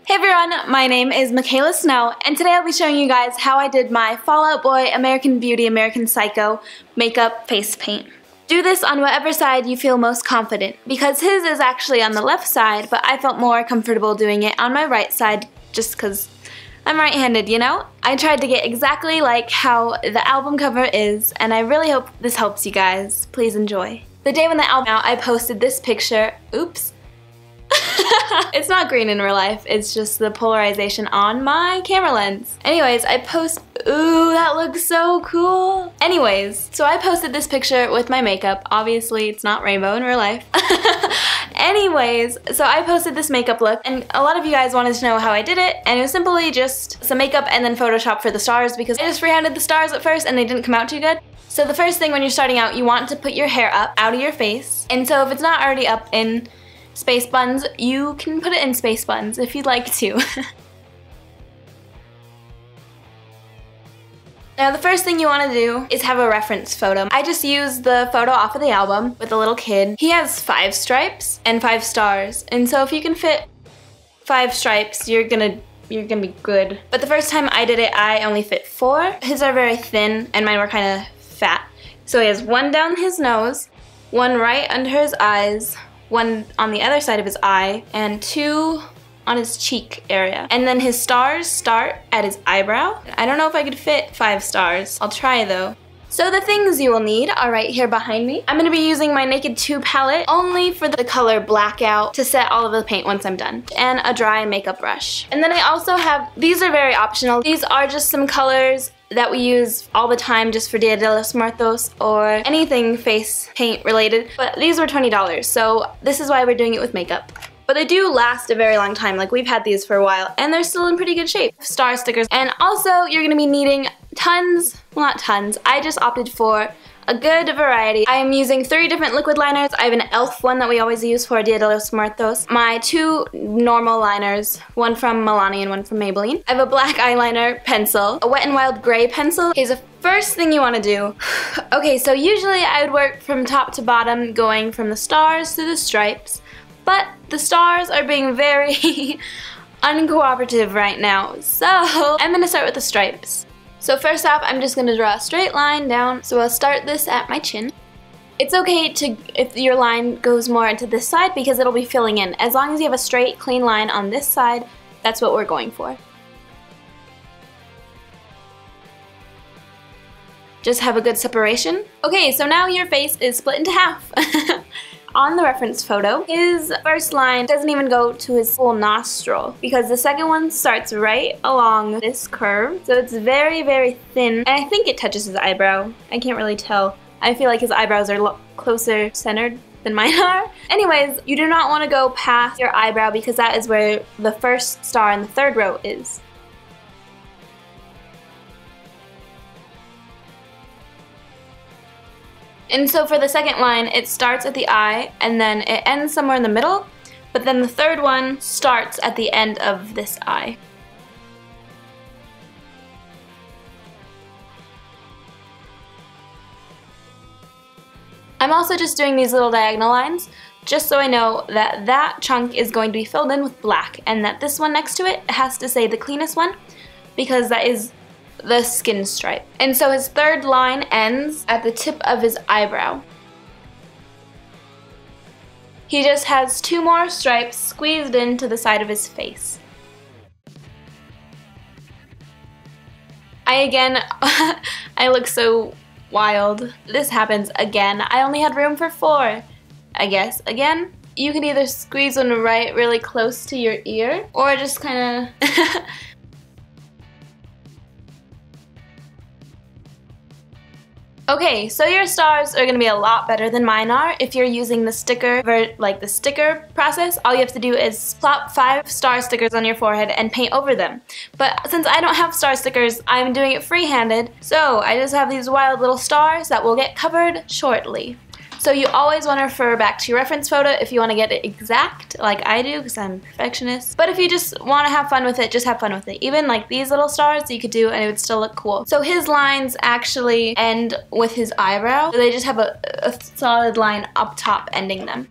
Hey everyone, my name is Mikayla.Snow, and today I'll be showing you guys how I did my Fall Out Boy, American Beauty, American Psycho makeup face paint. Do this on whatever side you feel most confident, because his is actually on the left side, but I felt more comfortable doing it on my right side just because I'm right-handed, you know? I tried to get exactly like how the album cover is, and I really hope this helps you guys. Please enjoy. The day when the album out, I posted this picture. Oops. It's not green in real life, it's just the polarization on my camera lens. Anyways, ooh, that looks so cool. Anyways, so I posted this picture with my makeup. Obviously, it's not rainbow in real life. Anyways, so I posted this makeup look, and a lot of you guys wanted to know how I did it, and it was simply just some makeup and then Photoshop for the stars, because I just freehanded the stars at first and they didn't come out too good. So the first thing when you're starting out, you want to put your hair up out of your face, and so if it's not already up in space buns, you can put it in space buns if you'd like to. Now the first thing you want to do is have a reference photo. I just used the photo off of the album with a little kid. He has 5 stripes and 5 stars, and so if you can fit 5 stripes, you're gonna be good. But the first time I did it, I only fit 4. His are very thin and mine were kind of fat. So he has 1 down his nose, 1 right under his eyes, 1 on the other side of his eye, and 2 on his cheek area. And then his stars start at his eyebrow. I don't know if I could fit 5 stars. I'll try though. So the things you will need are right here behind me. I'm going to be using my Naked 2 palette only for the color Blackout to set all of the paint once I'm done, and a dry makeup brush. And then I also have, these are very optional. These are just some colors that we use all the time just for Dia de los Muertos or anything face paint related. But these were $20, so this is why we're doing it with makeup. But they do last a very long time, like we've had these for a while, and they're still in pretty good shape. Star stickers. And also, you're gonna be needing tons, well not tons, I just opted for a good variety. I am using 3 different liquid liners. I have an e.l.f. one that we always use for Dia de los Muertos. My 2 normal liners, one from Milani and one from Maybelline. I have a black eyeliner pencil, a Wet n Wild gray pencil. Okay, so first thing you want to do, okay, so usually I would work from top to bottom, going from the stars to the stripes, but the stars are being very uncooperative right now, so I'm gonna start with the stripes. So first off, I'm just gonna draw a straight line down. So I'll start this at my chin. It's okay if your line goes more into this side because it'll be filling in. As long as you have a straight, clean line on this side, that's what we're going for. Just have a good separation. Okay, so now your face is split into half. On the reference photo, his first line doesn't even go to his full nostril because the second one starts right along this curve. So it's very, very thin, and I think it touches his eyebrow. I can't really tell. I feel like his eyebrows are closer centered than mine are. Anyways, you do not want to go past your eyebrow because that is where the first star in the 3rd row is. And so for the second line, it starts at the eye and then it ends somewhere in the middle, but then the 3rd one starts at the end of this eye. I'm also just doing these little diagonal lines just so I know that that chunk is going to be filled in with black and that this one next to it has to say the cleanest one because that is the skin stripe. And so his 3rd line ends at the tip of his eyebrow. He just has 2 more stripes squeezed into the side of his face. I look so wild. This happens again. I only had room for 4, I guess. Again, you can either squeeze one right really close to your ear or just kind of Okay, so your stars are going to be a lot better than mine are. If you're using the sticker, like the sticker process, all you have to do is plop 5 star stickers on your forehead and paint over them. But since I don't have star stickers, I'm doing it free-handed, so I just have these wild little stars that will get covered shortly. So you always want to refer back to your reference photo if you want to get it exact, like I do, because I'm a perfectionist. But if you just want to have fun with it, just have fun with it. Even like these little stars you could do and it would still look cool. So his lines actually end with his eyebrow. They just have a solid line up top ending them.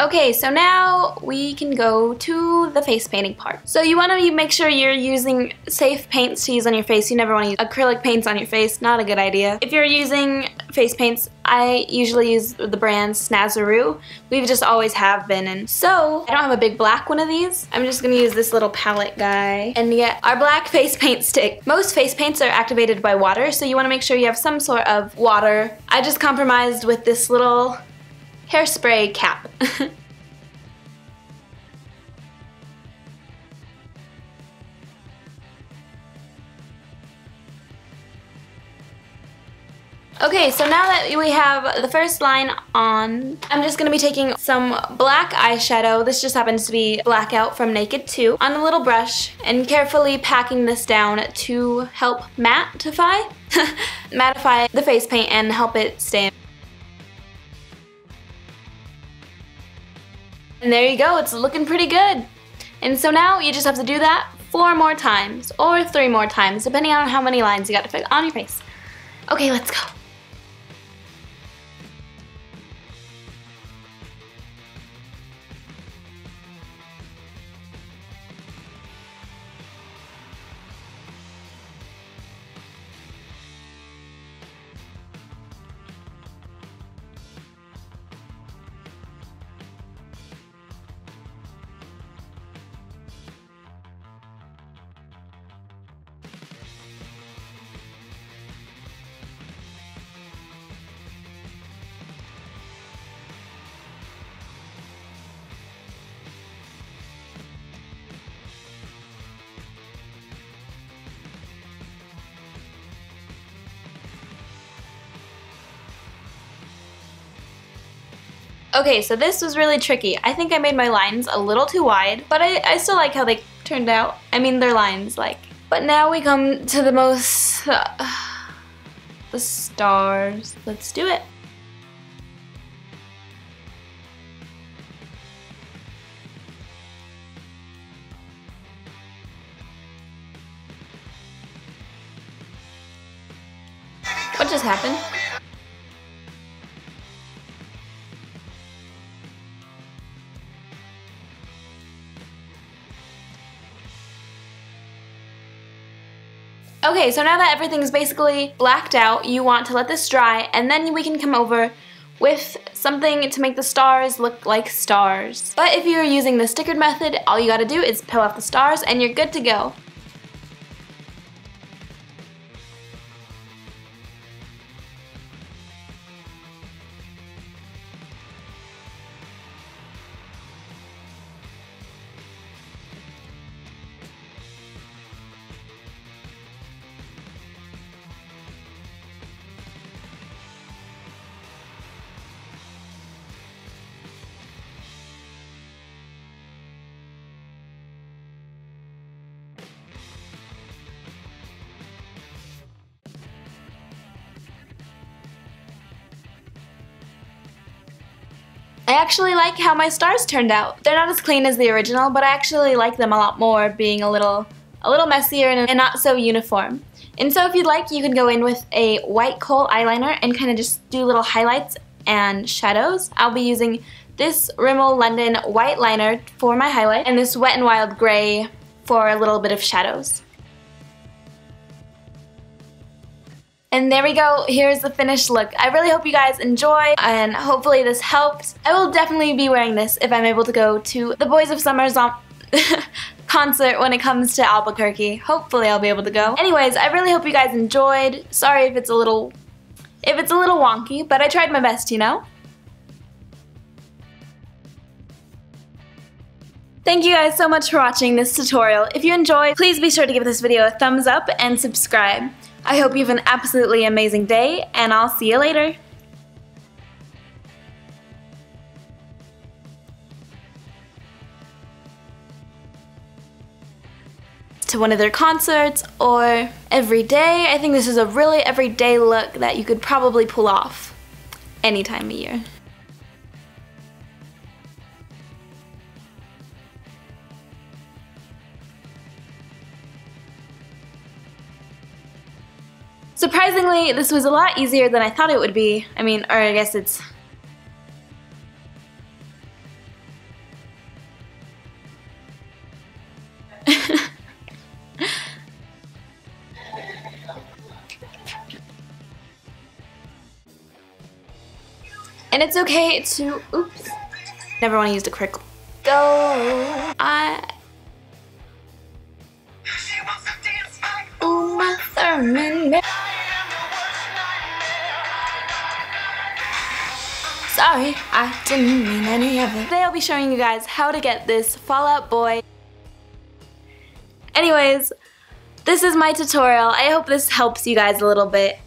Okay, so now we can go to the face painting part. So you want to make sure you're using safe paints to use on your face. You never want to use acrylic paints on your face. Not a good idea. If you're using face paints, I usually use the brand Snazaroo. We've just always have been. And so I don't have a big black one of these. I'm just going to use this little palette guy and get our black face paint stick. Most face paints are activated by water, so you want to make sure you have some sort of water. I just compromised with this little hairspray cap. Okay, so now that we have the first line on, I'm just going to be taking some black eyeshadow. This just happens to be Blackout from Naked 2 on a little brush and carefully packing this down to help mattify the face paint and help it stay. And there you go, it's looking pretty good. And so now you just have to do that 4 more times or 3 more times, depending on how many lines you got to fit on your face. Okay, let's go. Okay, so this was really tricky. I think I made my lines a little too wide, but I still like how they turned out. I mean, they're lines, like. But now we come to the most, the stars. Let's do it. What just happened? Okay, so now that everything's basically blacked out, you want to let this dry, and then we can come over with something to make the stars look like stars. But if you're using the stickered method, all you gotta do is peel off the stars and you're good to go. I actually like how my stars turned out. They're not as clean as the original, but I actually like them a lot more, being a little messier and not so uniform. And so if you'd like, you can go in with a white kohl eyeliner and kind of just do little highlights and shadows. I'll be using this Rimmel London white liner for my highlight and this Wet n Wild gray for a little bit of shadows. And there we go, here's the finished look. I really hope you guys enjoy and hopefully this helped. I will definitely be wearing this if I'm able to go to the Boys of Summer concert when it comes to Albuquerque. Hopefully I'll be able to go. Anyways, I really hope you guys enjoyed. Sorry if it's a little wonky, but I tried my best, you know? Thank you guys so much for watching this tutorial. If you enjoyed, please be sure to give this video a thumbs up and subscribe. I hope you have an absolutely amazing day, and I'll see you later. To one of their concerts or every day. I think this is a really everyday look that you could probably pull off any time of year. Surprisingly, this was a lot easier than I thought it would be. I mean, or I guess it's And it's okay to, oops, never want to use the crickle. Go, ooh, my Thurman. Sorry, I didn't mean any of it. Today I'll be showing you guys how to get this Fall Out Boy. Anyways, this is my tutorial. I hope this helps you guys a little bit.